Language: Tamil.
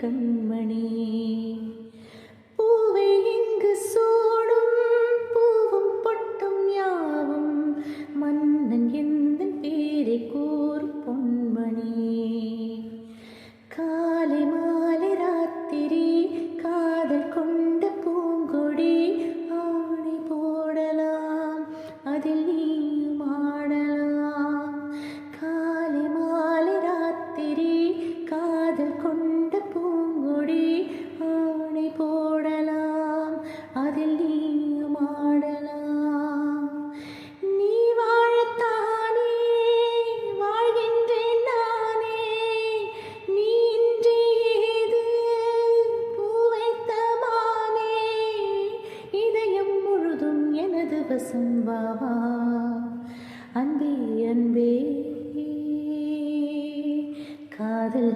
கண்மணி பூவை இங்கு சூடும் பூவும் பொட்டும் யாவும் மன்னன் எந்த பேரை கூறும் பொன்மணி காலை மாலை ராத்திரி காதல் கொண்ட பூங்கொடி ஆணை போடலாம் அதில் நீயும் ஆடலாம் காலை மாலை ராத்திரி காதல் கொண்ட பூங்கொடி ஆணை போடலாம் அதில் நீயும் ஆடலாம் நீ வாழத்தானே வாழ்கின்றேன் நானே நீ இன்றி ஏது பூவைத்த மானே இதயம் முழுதும் எனது வசம் வாவா அன்பே அன்பே காதல்